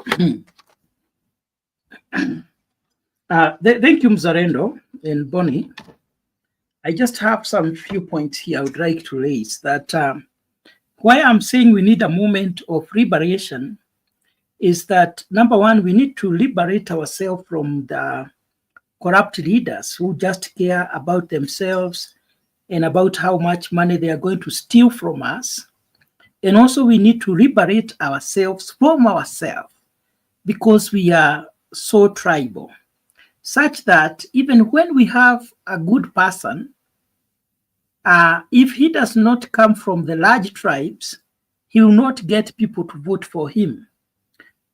Thank you, Mzarendo and Bonnie. I just have some few points here I would like to raise. That why I'm saying we need a movement of liberation is that, number one, we need to liberate ourselves from the corrupt leaders who just care about themselves and about how much money they are going to steal from us. And also we need to liberate ourselves from ourselves, because we are so tribal, such that even when we have a good person, if he does not come from the large tribes, he will not get people to vote for him.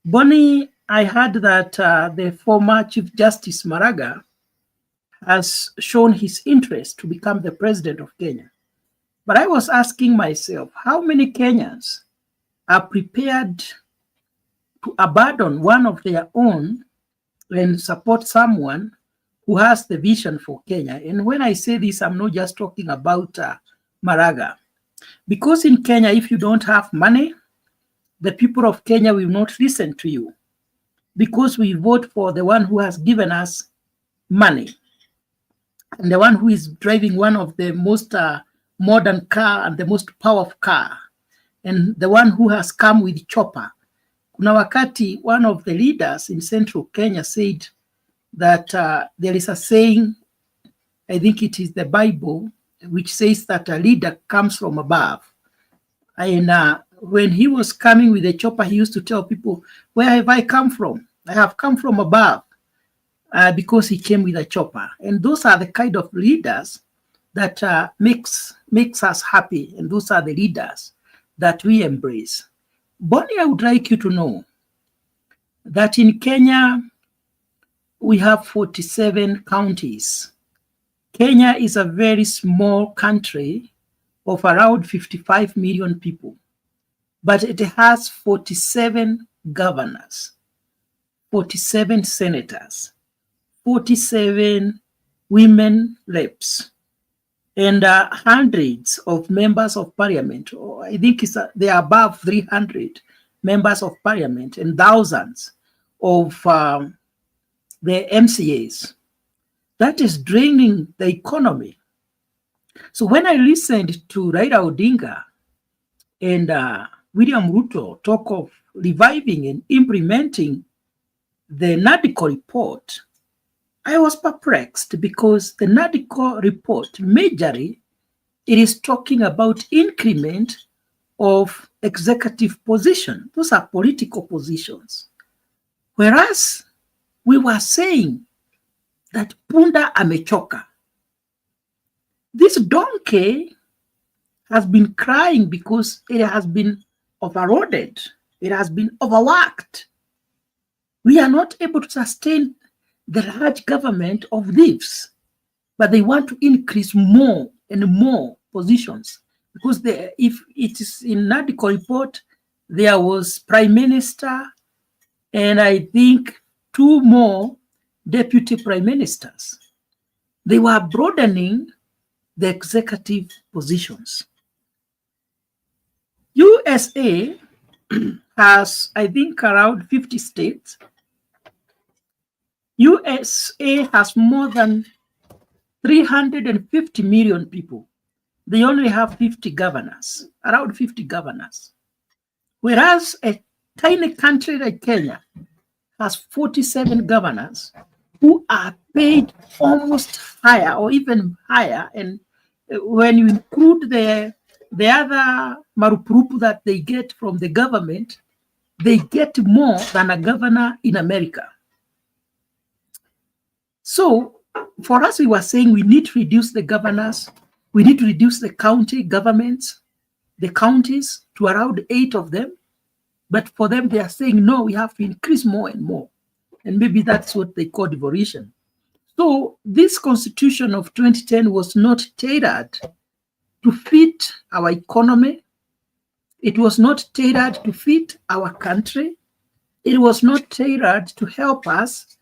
Bonnie, I heard that the former Chief Justice Maraga has shown his interest to become the president of Kenya. But I was asking myself, how many Kenyans are prepared to abandon one of their own and support someone who has the vision for Kenya? And when I say this, I'm not just talking about Maraga. Because in Kenya, if you don't have money, the people of Kenya will not listen to you, because we vote for the one who has given us money, and the one who is driving one of the most modern car and the most powerful car, and the one who has come with chopper. Kuna wakati, one of the leaders in central Kenya said that there is a saying, I think it is the Bible, which says that a leader comes from above. And when he was coming with a chopper, he used to tell people, where have I come from? I have come from above, because he came with a chopper. And those are the kind of leaders that makes us happy. And those are the leaders that we embrace. Bonnie, I would like you to know that in Kenya, we have 47 counties. Kenya is a very small country of around 55 million people, but it has 47 governors, 47 senators, 47 women reps, and hundreds of members of parliament. I think they are above 300 members of parliament, and thousands of the MCAs. That is draining the economy. So when I listened to Raila Odinga and William Ruto talk of reviving and implementing the NADCO report, I was perplexed, because the NADCO report, majorly, it is talking about increment of executive position. Those are political positions. Whereas we were saying that punda amechoka. This donkey has been crying because it has been overloaded. It has been overworked. We are not able to sustain the large government of thieves, but they want to increase more and more positions, because if it is in NADCO report, there was Prime Minister and I think 2 more deputy prime ministers. They were broadening the executive positions. USA has, I think, around 50 states. USA has more than 350 million people. They only have 50 governors, around 50 governors. Whereas a tiny country like Kenya has 47 governors who are paid almost higher or even higher. And when you include the other marupurupu that they get from the government, they get more than a governor in America. So for us, we were saying we need to reduce the governors. We need to reduce the county governments, the counties, to around 8 of them. But for them, they are saying, no, we have to increase more and more. And maybe that's what they call devolution. So this constitution of 2010 was not tailored to fit our economy. It was not tailored to fit our country. It was not tailored to help us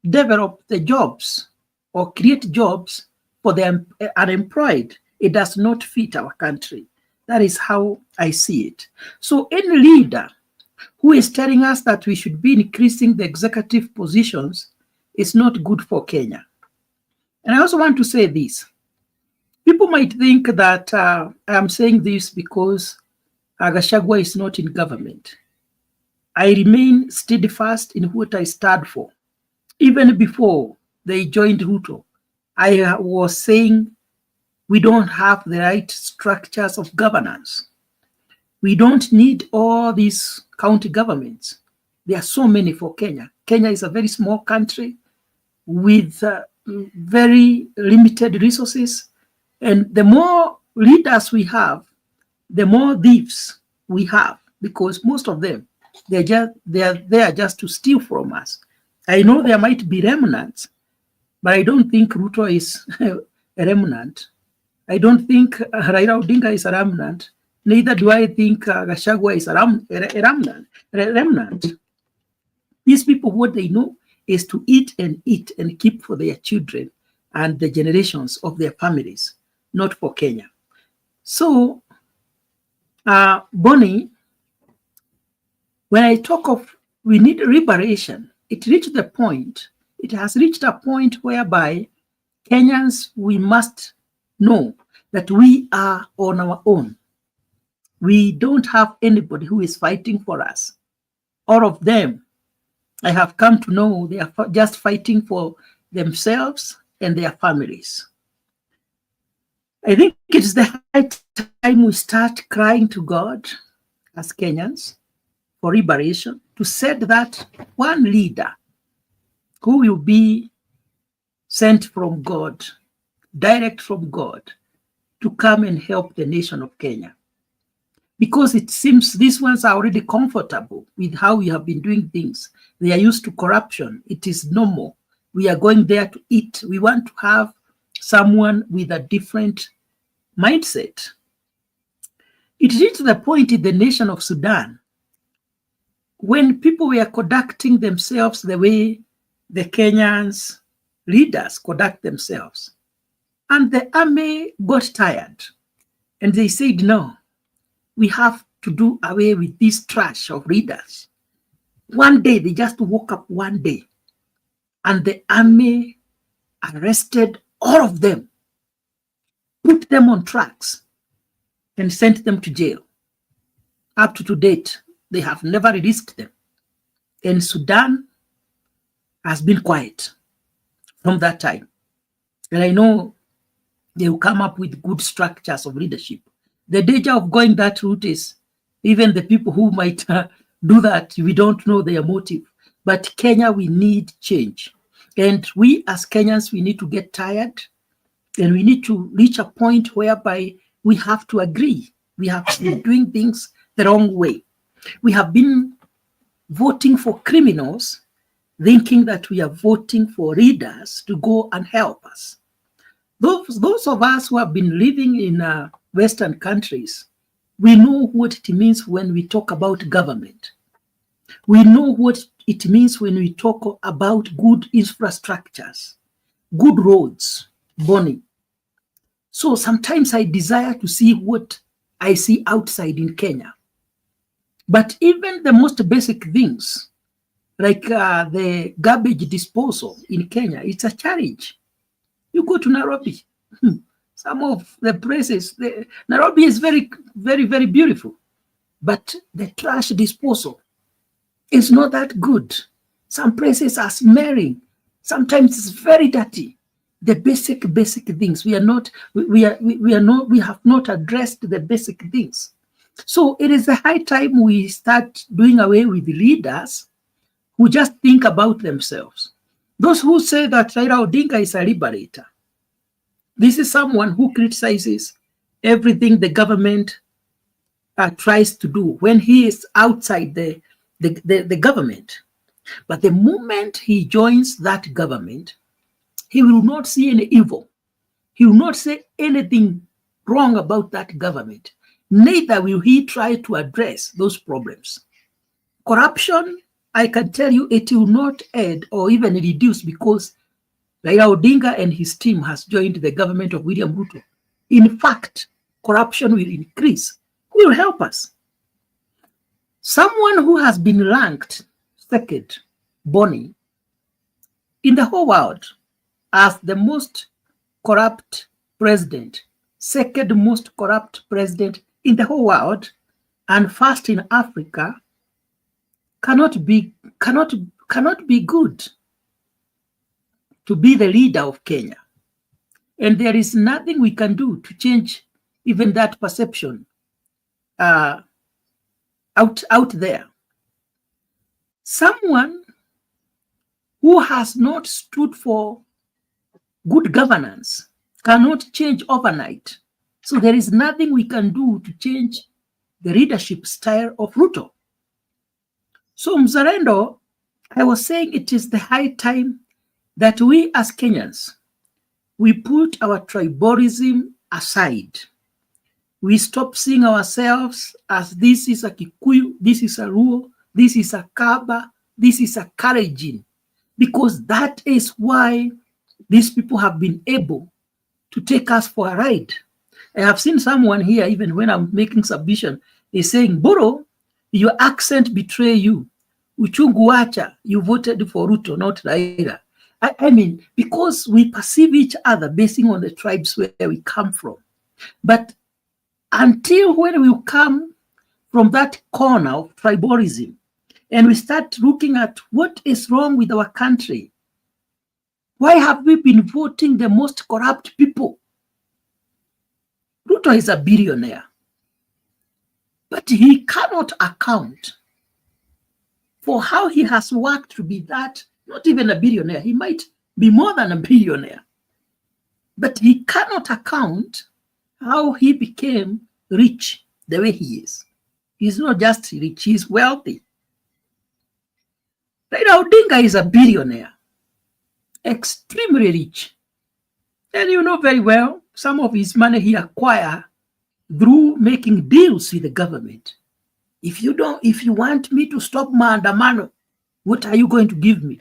develop the jobs or create jobs for the unemployed. It does not fit our country. That is how I see it. So any leader who is telling us that we should be increasing the executive positions is not good for Kenya. And I also want to say this. People might think that I'm saying this because Gachagua is not in government. I remain steadfast in what I stand for. Even before they joined Ruto, I was saying we don't have the right structures of governance. We don't need all these county governments. There are so many for Kenya. Kenya is a very small country with very limited resources. And the more leaders we have, the more thieves we have, because most of them, they're there just to steal from us. I know there might be remnants, but I don't think Ruto is a remnant. I don't think Raila Odinga is a remnant. Neither do I think Gachagua is a remnant. These people, what they know is to eat and keep for their children and the generations of their families, not for Kenya. So, Bonnie, when I talk of we need liberation, it has reached a point whereby Kenyans, we must know that we are on our own. We don't have anybody who is fighting for us. All of them, I have come to know, they are just fighting for themselves and their families. I think it's the high time we start crying to God as Kenyans for liberation, to set that one leader who will be sent from God, direct from God, to come and help the nation of Kenya. Because it seems these ones are already comfortable with how we have been doing things. They are used to corruption. It is normal. We are going there to eat. We want to have someone with a different mindset. It reached the point in the nation of Sudan when people were conducting themselves the way the Kenyans leaders conduct themselves. And the army got tired and they said, no, we have to do away with this trash of leaders. One day, they just woke up one day and the army arrested all of them, put them on tracks and sent them to jail. Up to date, they have never released them. And Sudan has been quiet from that time. And I know they will come up with good structures of leadership. The danger of going that route is even the people who might do that, we don't know their motive. But Kenya, we need change. And we as Kenyans, we need to get tired and we need to reach a point whereby we have to agree. We have been doing things the wrong way. We have been voting for criminals, thinking that we are voting for leaders to go and help us. Those of us who have been living in Western countries, we know what it means when we talk about government. We know what it means when we talk about good infrastructures, good roads, Bonnie. So sometimes I desire to see what I see outside in Kenya. But even the most basic things, like the garbage disposal in Kenya, it's a challenge. You go to Nairobi, some of the places, Nairobi is very, very, very beautiful, but the trash disposal is not that good. Some places are smelling. Sometimes it's very dirty. The basic things we have not addressed the basic things. So it is the high time we start doing away with the leaders who just think about themselves. Those who say that Raila Odinga is a liberator. This is someone who criticizes everything the government tries to do when he is outside the government. But the moment he joins that government, he will not see any evil. He will not say anything wrong about that government. Neither will he try to address those problems. Corruption, I can tell you, it will not end or even reduce because Raila Odinga and his team has joined the government of William Ruto. In fact, corruption will increase. Who will help us? Someone who has been ranked second, Bonnie, in the whole world as the most corrupt president, second most corrupt president in the whole world, and first in Africa, cannot be good to be the leader of Kenya. And there is nothing we can do to change even that perception out there. Someone who has not stood for good governance cannot change overnight. So there is nothing we can do to change the leadership style of Ruto. So Mzalendo, I was saying it is the high time that we as Kenyans, we put our tribalism aside. We stop seeing ourselves as this is a Kikuyu, this is a Luo, this is a Kaba, this is a Kalenjin, because that is why these people have been able to take us for a ride. I have seen someone here, even when I'm making submission, is saying, Boro, your accent betray you. Uchungu wacha, you voted for Ruto, not Raila. I mean, because we perceive each other basing on the tribes where we come from. But until when we come from that corner of tribalism and we start looking at what is wrong with our country, why have we been voting the most corrupt people? Ruto is a billionaire, but he cannot account for how he has worked to be that, not even a billionaire. He might be more than a billionaire, but he cannot account how he became rich the way he is. He's not just rich, he's wealthy. Raila Odinga is a billionaire, extremely rich. And you know very well, some of his money he acquired through making deals with the government. If you want me to stop maandamano, what are you going to give me?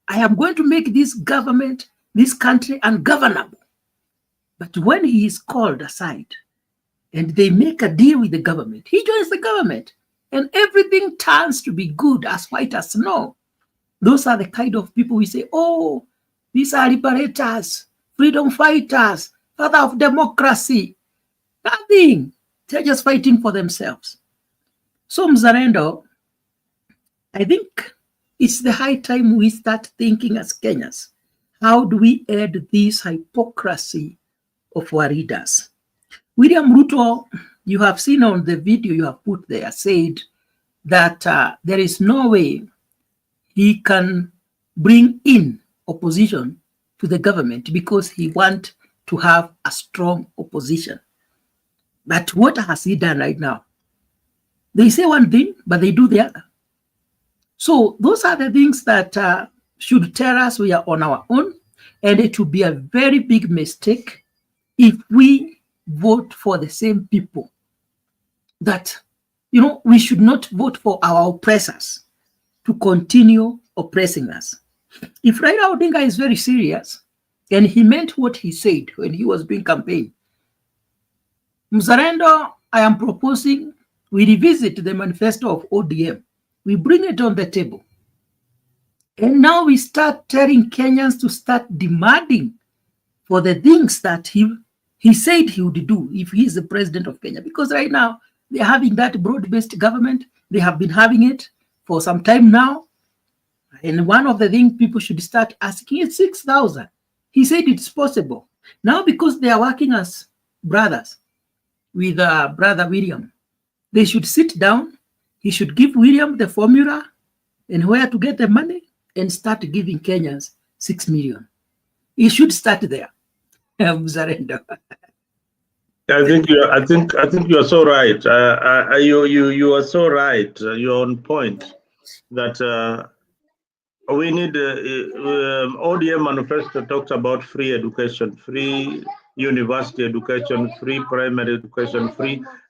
I am going to make this government, this country ungovernable. But when he is called aside and they make a deal with the government, he joins the government and everything turns to be good, as white as snow. Those are the kind of people we say, oh, these are liberators, freedom fighters, father of democracy. Nothing. They're just fighting for themselves. So Mzalendo, I think it's the high time we start thinking as Kenyans, how do we end this hypocrisy of our leaders? William Ruto, you have seen on the video you have put there, said that there is no way he can bring in opposition to the government because he wants to have a strong opposition. But what has he done right now? They say one thing, but they do the other. So those are the things that should tell us we are on our own, and it would be a very big mistake if we vote for the same people. That, you know, we should not vote for our oppressors to continue oppressing us. If Raila Odinga is very serious, and he meant what he said when he was doing campaign, Mzalendo, I am proposing we revisit the manifesto of ODM. We bring it on the table. And now we start telling Kenyans to start demanding for the things that he said he would do if he is the president of Kenya. Because right now, they're having that broad-based government. They have been having it for some time now. And one of the things people should start asking is 6,000. He said it's possible. Now, because they are working as brothers with brother William, they should sit down. He should give William the formula and where to get the money and start giving Kenyans 6 million. He should start there. Mzalendo. I think you are so right. You are so right. You're on point that we need ODM manifesto talks about free education, free university education, free primary education, free